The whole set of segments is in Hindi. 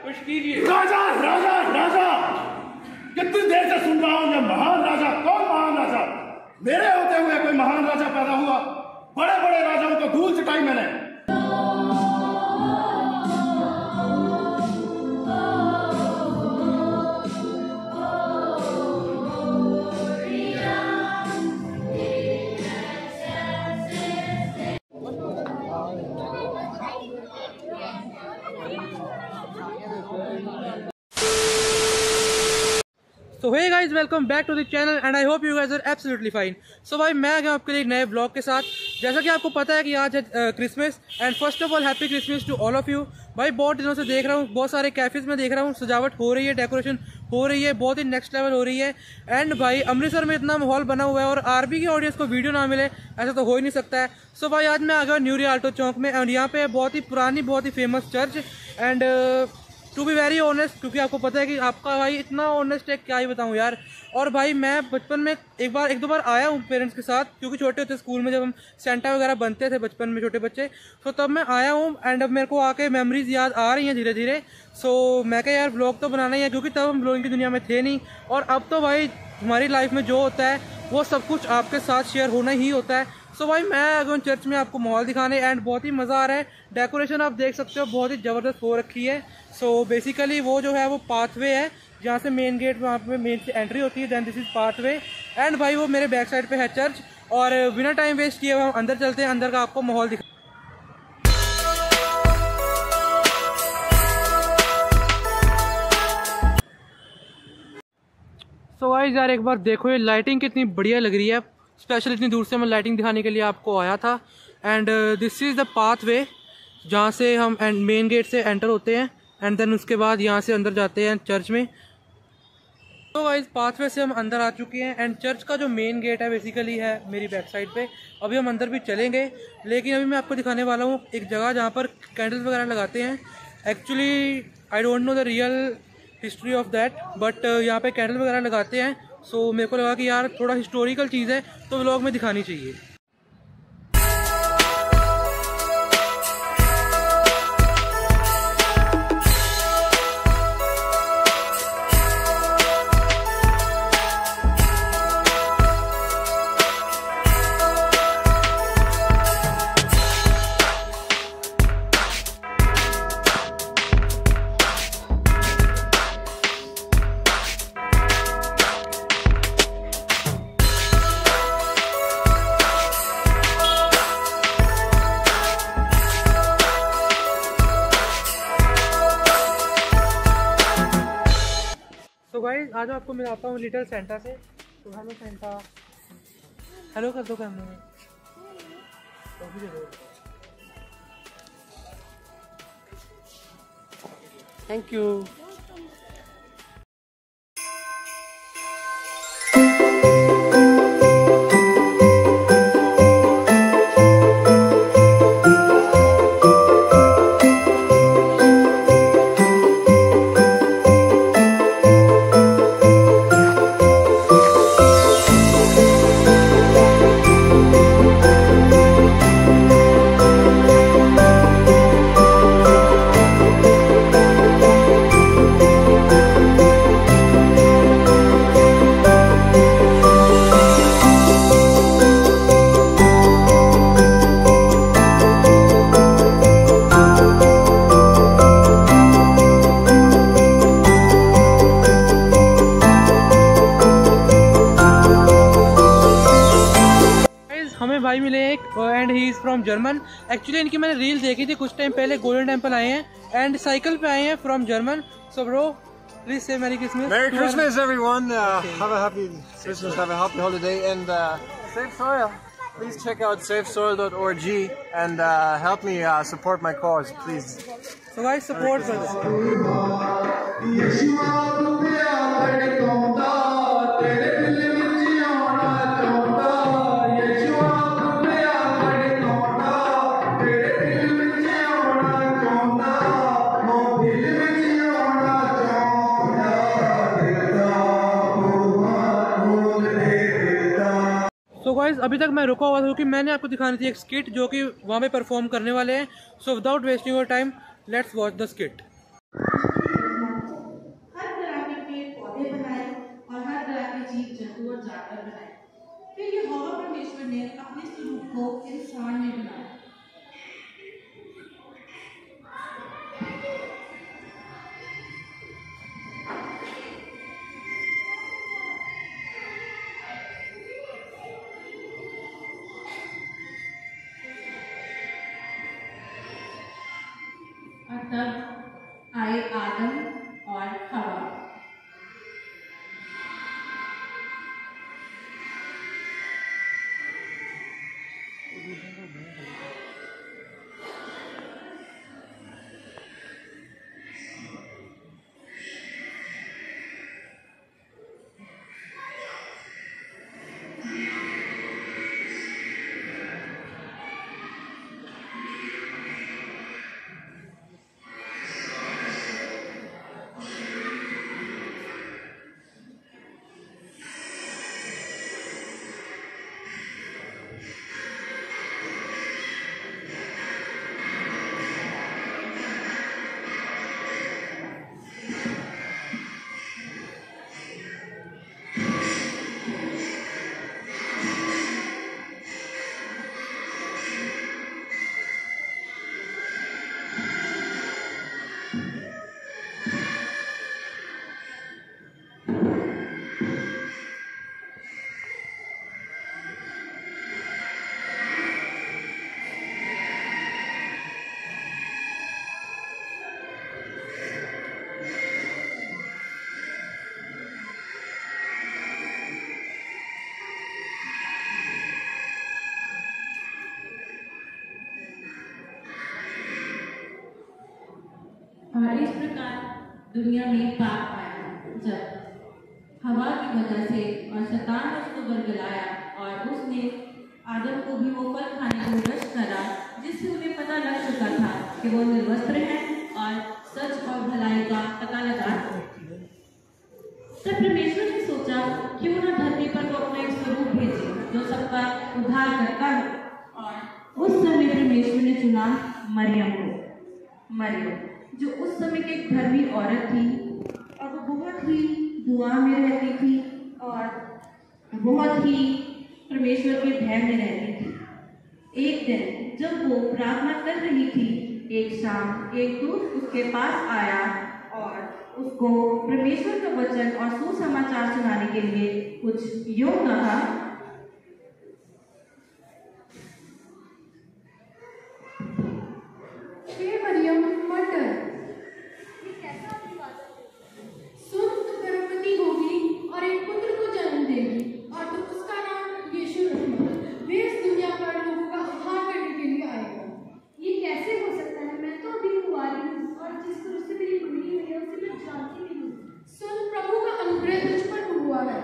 कुछ कीजिए। राजा राजा राजा, कितनी देर से सुन रहा हूं ये महान राजा। कौन महान राजा? मेरे होते हुए कोई महान राजा पैदा हुआ? बड़े बड़े राजाओं को धूल चटाई मैंने। So hey guys, welcome back to the channel and I hope you guys are absolutely fine. So भाई मैं आ गया आपके लिए एक नए ब्लॉग के साथ। जैसा कि आपको पता है कि आज है Christmas and first of all happy Christmas to all of you. भाई बहुत दिनों से देख रहा हूँ, बहुत सारे कैफेज में देख रहा हूँ सजावट हो रही है, डेकोरेशन हो रही है, बहुत ही नेक्स्ट लेवल हो रही है। एंड भाई अमृतसर में इतना माहौल बना हुआ है और आरबी की ऑडियंस को वीडियो ना मिले ऐसा तो हो ही नहीं सकता है। सो भाई आज मैं आ गया न्यू रियाल्टो चौक में एंड यहाँ पे बहुत ही पुरानी बहुत ही famous church and to be very honest, क्योंकि आपको पता है कि आपका भाई इतना ऑनेस्ट है क्या ही बताऊं यार। और भाई मैं बचपन में एक दो बार आया हूँ पेरेंट्स के साथ, क्योंकि छोटे होते स्कूल में जब हम सेंटा वगैरह बनते थे बचपन में छोटे बच्चे, तो तब मैं आया हूँ एंड अब मेरे को आके मेमोरीज याद आ रही हैं धीरे धीरे। सो मैं कहा यार ब्लॉग तो बनाना ही है, क्योंकि तब हम ब्लॉगिंग की दुनिया में थे नहीं और अब तो भाई हमारी लाइफ में जो होता है वो सब कुछ आपके साथ शेयर होना ही होता है। सो भाई मैं अगर चर्च में आपको माहौल दिखाने एंड बहुत ही मज़ा आ रहा है। डेकोरेशन आप देख सकते हो बहुत ही ज़बरदस्त हो रखी है। सो बेसिकली वो जो है वो पाथवे है जहाँ से मेन गेट वहाँ पे मेन से एंट्री होती है, then this is pathway and भाई वो मेरे बैक साइड पे है चर्च। और बिना टाइम वेस्ट किए हम अंदर चलते हैं, अंदर का आपको माहौल दिखा। सो गाइस यार एक बार देखो ये लाइटिंग कितनी बढ़िया लग रही है। स्पेशल इतनी दूर से मैं लाइटिंग दिखाने के लिए आपको आया था and this is the pathway जहाँ से हम एंड मेन गेट से एंटर होते हैं एंड देन उसके बाद यहाँ से अंदर जाते हैं चर्च में। तो गाइस पाथवे से हम अंदर आ चुके हैं एंड चर्च का जो मेन गेट है बेसिकली है मेरी बैक साइड पे। अभी हम अंदर भी चलेंगे, लेकिन अभी मैं आपको दिखाने वाला हूँ एक जगह जहाँ पर कैंडल्स वगैरह लगाते हैं। Actually I don't know the real history of that, but यहाँ पे कैंडल वगैरह लगाते हैं। सो मेरे को लगा कि यार थोड़ा हिस्टोरिकल चीज़ है तो व्लॉग में दिखानी चाहिए। तो गाइस आज आपको मिलाता हूँ लिटिल सेंटा से। तो हेलो सेंटा, हेलो कर दो कैमरे में। Thank you. हमें भाई मिले एक and he is from German. Actually इनकी मैंने रील देखी थी कुछ टाइम पहले, गोल्डन टेम्पल आए हैं एंड साइकिल पे आए हैं from German. So bro please say merry Christmas. Merry Christmas everyone. Have a happy Christmas, have a happy holiday and save soil. Please check out savesoil.org and help me support my cause, please. So guys support us. तो गाइस अभी तक मैं रुका हुआ था क्योंकि मैंने आपको दिखानी थी एक स्किट जो कि वहाँ पे परफॉर्म करने वाले हैं। So without wasting your time let's watch the skit. जंतु और जानवर बनाए। फिर यहोवा परमेश्वर ने अपने स्वरूप को इंसान में बनाया। और तब आए आदम और हवा। और इस प्रकार दुनिया में पाप आया, जब हवा की वजह से और शैतान ने उसको बरगलाया और उसने आदम को भी वो फल खाने को विवश करा, जिससे उन्हें पता लग चुका था कि वो निर्वस्त्र हैं और सच और भलाई का पता लगा सकते। तब परमेश्वर ने सोचा क्यों न धरती पर वो अपना एक स्वरूप भेजे जो सबका उद्धार करता है, और उस समय परमेश्वर ने चुना मरियम को। मरियम जो उस समय की एक धर्मी औरत थी और वो बहुत ही दुआ में रहती थी और बहुत ही परमेश्वर के भय में रहती थी। एक दिन जब वो प्रार्थना कर रही थी, एक शाम एक दूत उसके पास आया और उसको परमेश्वर का वचन और सुसमाचार सुनाने के लिए कुछ यूं कहा, हे मरियम मत डर, सुन तू गर्भवती होगी और एक पुत्र को जन्म देगी और तू उसका नाम यीशु रखना। वे इस दुनिया पर लोगों का उद्धार करने के लिए आएगा। ये कैसे हो सकता है? मैं तो अभी कुंवारी हूँ और जिस पुरुष से मेरी मंगनी हुई है उसे मैं जानती नहीं हूँ। सुन, प्रभु का अनुग्रह तुझ पर हुआ है।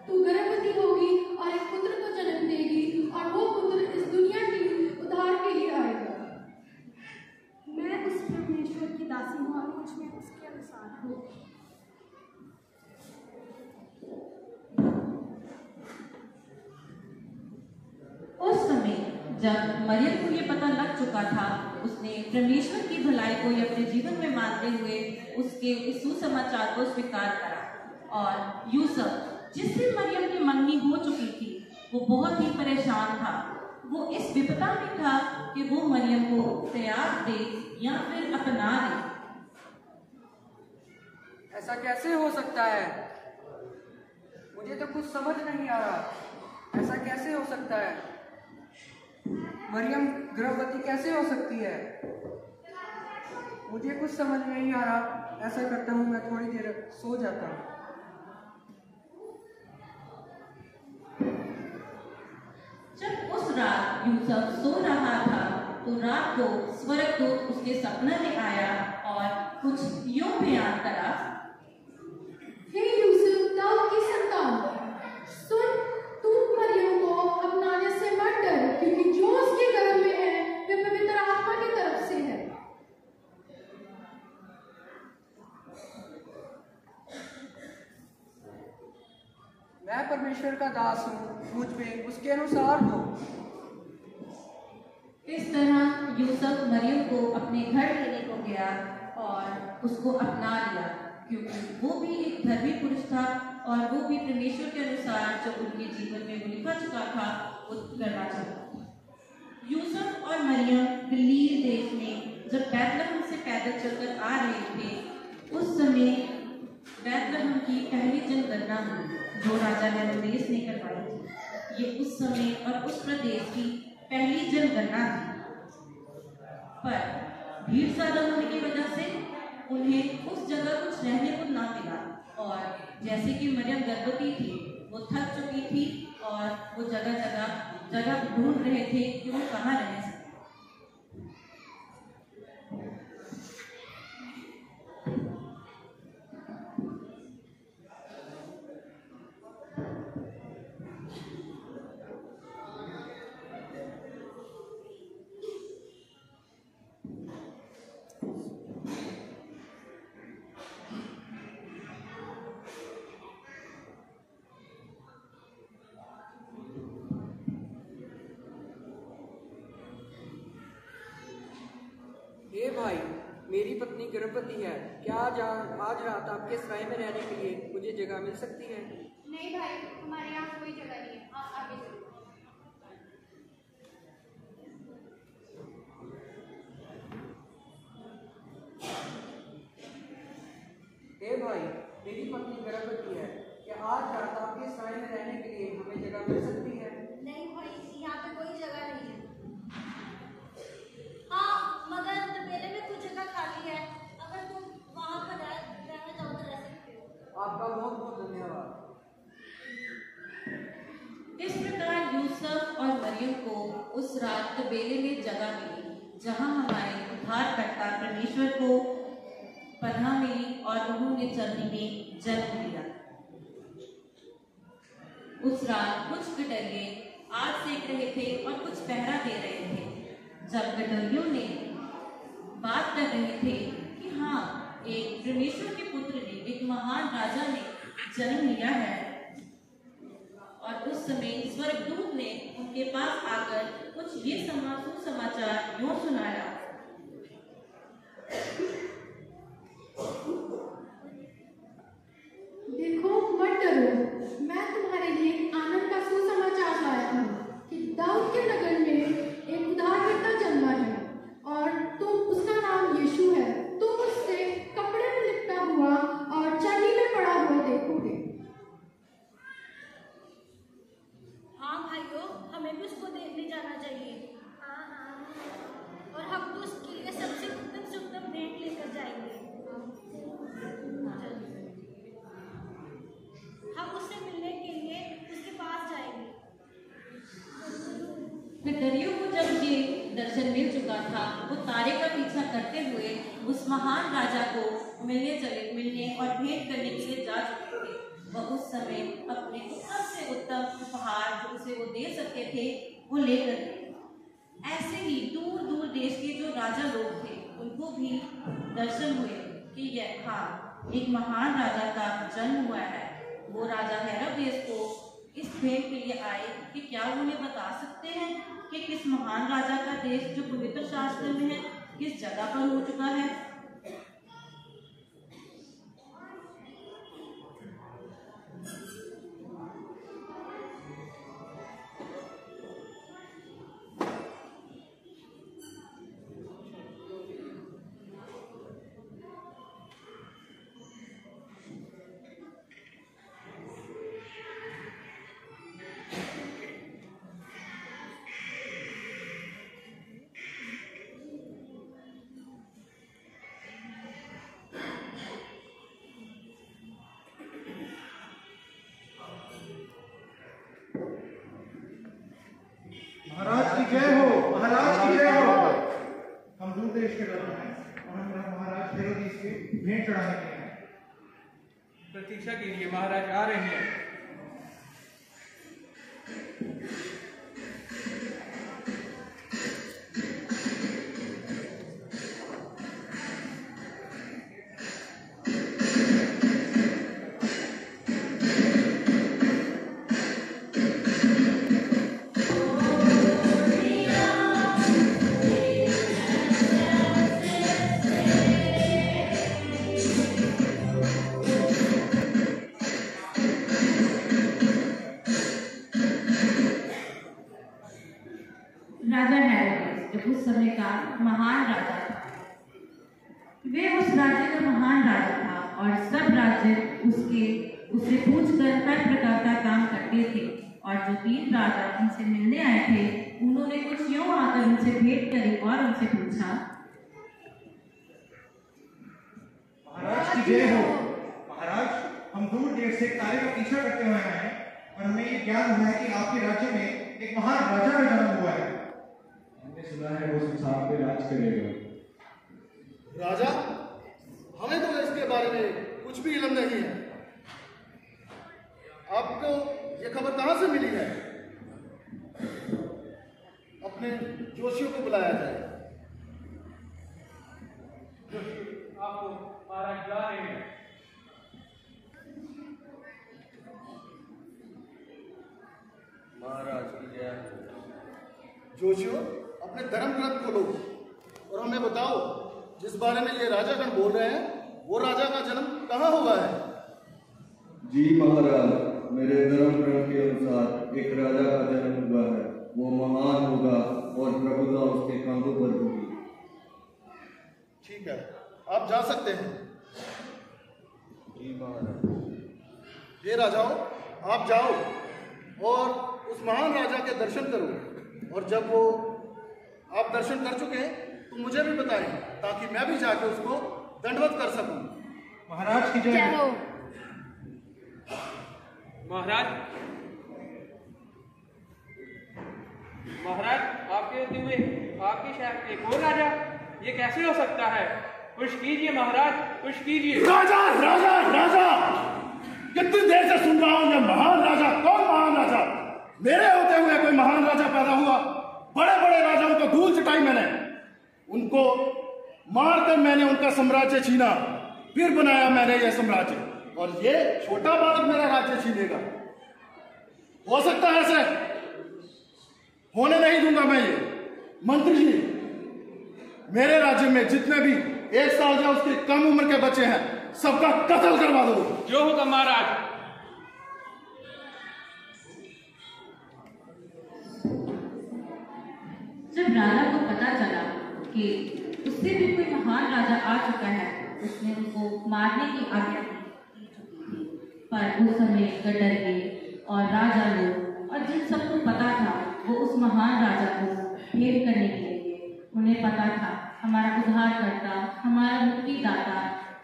तू गर्भवती होगी और एक पुत्र को जन्म देगी और वो पुत्र इस दुनिया के उद्धार के लिए आएगा। मैं उस परमेश्वर की दासी हूँ और मुझ में उसके अनुसार हूँ। उस समय जब मरियम को ये पता लग चुका था, उसने परमेश्वर की भलाई को अपने जीवन में मानते हुए उसके इस सुसमाचार को स्वीकार करा। और यूसुफ जिससे मरियम की मंगनी हो चुकी थी, वो बहुत ही परेशान था। वो इस विपदा में था कि वो मरियम को त्याग दे या फिर अपना ले। ऐसा कैसे हो सकता है? मुझे तो कुछ समझ नहीं आ रहा। ऐसा कैसे हो सकता है? मरियम गर्भवती कैसे हो सकती है? मुझे कुछ समझ नहीं आ रहा। ऐसा करता हूँ, मैं थोड़ी देर सो जाता हूँ। जब उस रात यूसुफ सो रहा था तो रात को स्वर्गदूत उसके सपने में आया और कुछ यूं बयान करा, हे यूसुफ, दाऊद की संतान, सुन, तू मरियम को अपनाने से मत डर, क्योंकि जो उसके गर्भ में है वे पवित्र आत्मा की तरफ से है। मैं परमेश्वर का दास हूँ, मुझ पे उसके अनुसार हो। इस तरह यूसुफ मरियम को अपने घर लेने को गया और उसको अपना लिया, क्योंकि वो भी एक धर्मी पुरुष था और वो भी परमेश्वर के अनुसार जो उनके जीवन में वो लिखा चुका था वो करना चाहता। यूसुफ और मरियम गलील देश में जब बैतलहम से पैदल चलकर आ रहे थे, उस समय बैतलहम की पहली जनगणना हुई जो राजा हेरोदेस ने करवाई थी। ये उस समय और उस प्रदेश की पहली जनगणना थी, पर भीड़ ज्यादा होने की वजह से उन्हें उस जगह कुछ रहने को ना मिला और जैसे कि मरियम गर्भवती थी, वो थक चुकी थी और वो जगह ढूंढ रहे थे कि वो कहाँ रह सकते। हे भाई, मेरी पत्नी गर्भवती है। क्या आज रात आपके सराय में रहने के लिए मुझे जगह मिल सकती है? नहीं भाई, हमारे यहाँ कोई जगह नहीं है, आप आगे चलो। हे भाई, मेरी पत्नी गर्भवती है। क्या आज रात आपके सराय में रहने के लिए हमें जगह मिल सकती है? नहीं भाई, यहाँ पे कोई जगह नहीं है। हाँ, मगर तबेले में कुछ जगह खाली है, अगर तुम वहाँ पर रहना चाहो तो रह सकते हो। आपका बहुत बहुत धन्यवाद। इस प्रकार यूसुफ और मरियम को उस रात तबेले में जगह मिली जहाँ हमारे उद्धारकर्ता परमेश्वर को पनाह मिली और उन्होंने जल्दी में जन्म लिया। उस रात कुछ कटोरिए आग सेक रहे थे और कुछ पहरा दे रहे थे। जब कटोरियों ने बात कर रहे थे कि हाँ, एक परमेश्वर के पुत्र ने, एक महान राजा ने जन्म लिया है, और उस समय स्वर्गदूत ने उनके पास आकर कुछ ये सुसमाचार यूं सुनाया। देखो, मत डरो, मैं तुम्हारे लिए एक आनंद का सुसमाचार लाया हूँ कि दाऊद के नगर में एक उद्धारकर्ता जन्मा है और उसका नाम यीशु है। तुम उससे कपड़े में लिपटा हुआ और चर्नी में पड़ा हुआ देखोगे। हाँ भाइयों, हमें भी उसको देखने जाना चाहिए। हाँ, और हम तो उसके लिए सबसे उत्तम से उत्तम भेंट लेकर जाएंगे। हम उससे मिलने के लिए उसके पास जाएंगे। कटोरियों को जब ये दर्शन मिल चुका था, वो तारे का पीछा करते हुए उस महान राजा को मिलने और भेंट करने के लिए जा चुके थे। वह उस समय अपने उत्तम से उत्तम उपहार जो उसे वो दे सकते थे वो लेकर गए। ऐसे ही दूर दूर देश के जो राजा लोग थे उनको भी दर्शन हुए कि यह एक महान राजा का जन्म हुआ है। वो राजा हेरोदेस को इस भेंट के लिए आए कि क्या वो उन्हें बता सकते हैं कि किस महान राजा का देश जो पवित्र शास्त्र में है किस जगह पर हो चुका है। महाराज की जय हो, महाराज की जय हो। हम दूर देश के लोग हैं और हम महाराज हेरोदेस के भेंट चढ़ाने के लिए प्रतीक्षा कीजिए, महाराज आ रहे हैं। वे उस राज्य का महान राजा था और सब राज्य उससे पूछकर हर प्रकार का काम करते थे। और जो 3 राजा उनसे मिलने आए थे, उन्होंने कुछ यूं आकर उनसे भेंट करी और उनसे पूछा, महाराज की जय हो। महाराज, हम दूर देश से कार्य का पीछा करते हुए आए हैं और हमें ये ज्ञान हुआ है कि आपके राज्य में एक महान राजा का जन्म हुआ है। हमने सुना है वो संसार पे राज करेगा। राजा, हमें तो इसके बारे में कुछ भी इल्म नहीं है। आपको ये खबर कहां से मिली है? अपने जोशियों को बुलाया जाए। आपको महाराज बुला रहे हैं। महाराज की जय। जोशियों, अपने धर्म ग्रंथ खोलो और हमें बताओ, जिस बारे में ये राजागण बोल रहे हैं, वो राजा का जन्म कहाँ हुआ है? जी महाराज, मेरे धर्म ग्रंथ के अनुसार एक राजा का जन्म हुआ है। वो महान होगा और प्रभुता उसके कांधों पर होगी। ठीक है, आप जा सकते हैं। जी महाराज। ये राजाओं, आप जाओ और उस महान राजा के दर्शन करो, और जब वो आप दर्शन कर चुके हैं तो मुझे भी बताएं, ताकि मैं भी जाके उसको दंडवत कर सकूं। महाराज की जय हो। महाराज, आपके होते हुए आपके शहर के एक और राजा, ये कैसे हो सकता है? कुछ कीजिए महाराज, कुछ कीजिए। राजा राजा राजा, कितनी देर से सुन रहा हूं ये महान राजा। कौन महान राजा? मेरे होते हुए कोई महान राजा पैदा हुआ? बड़े बड़े राजाओं को धूल चटाई मैंने, उनको मारकर मैंने उनका साम्राज्य छीना, फिर बनाया मैंने यह साम्राज्य, और ये छोटा बालक मेरा राज्य छीनेगा? हो सकता है ऐसे? होने नहीं दूंगा मैं ये। मंत्री जी, मेरे राज्य में जितने भी 1 साल या उसकी कम उम्र के बच्चे हैं, सबका कत्ल करवा दो। जो होगा महाराज। जब राजा को पता चला कि उससे भी कोई महान राजा आ चुका है, उसने उनको मारने की आज्ञा दी चुकी थी। पर उस समय डर गए और राजा लोग और जिन सबको पता था, वो उस महान राजा को भेंट करने के लिए, उन्हें पता था हमारा उद्धारकर्ता, हमारा मुक्तिदाता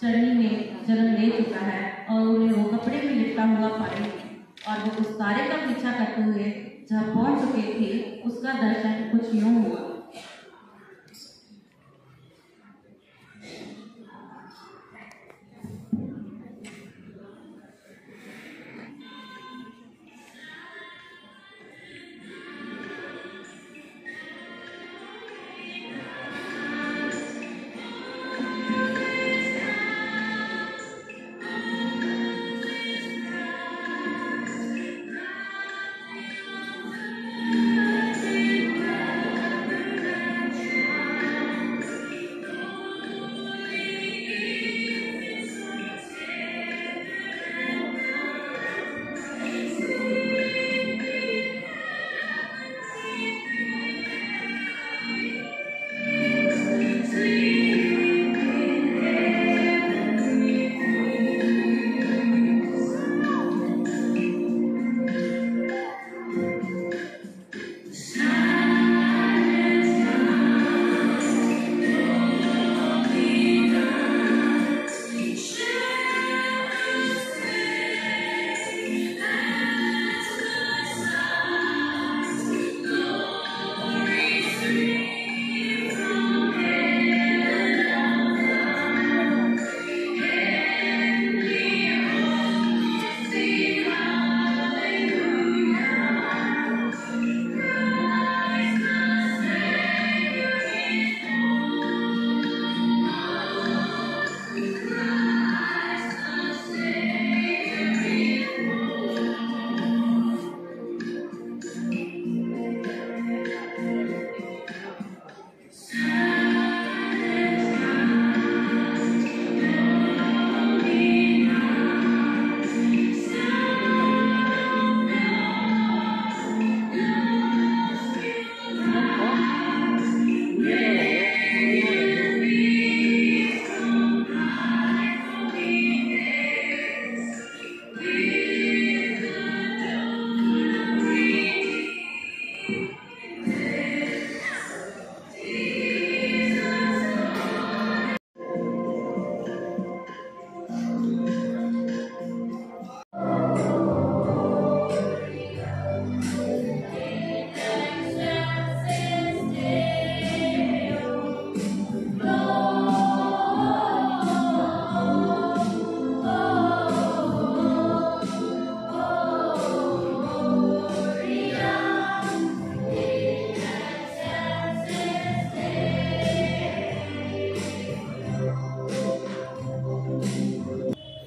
चरनी में जन्म ले चुका है, और उन्हें वो कपड़े में लिपटा हुआ पाएंगे। और वो उस तारे का पीछा करते हुए जहाँ पहुंच चुके थे, उसका दर्शन कुछ यूं हुआ।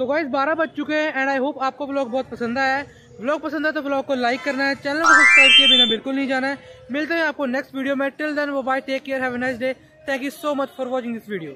सो गाइस 12 बज चुके हैं एंड आई होप आपको व्लॉग बहुत पसंद आया है। व्लॉग पसंद है तो व्लॉग को लाइक करना है, चैनल को सब्सक्राइब किए बिना बिल्कुल नहीं जाना है। मिलते हैं आपको नेक्स्ट वीडियो में। Till then bye, take care, have a nice day. Thank you so much for watching this video.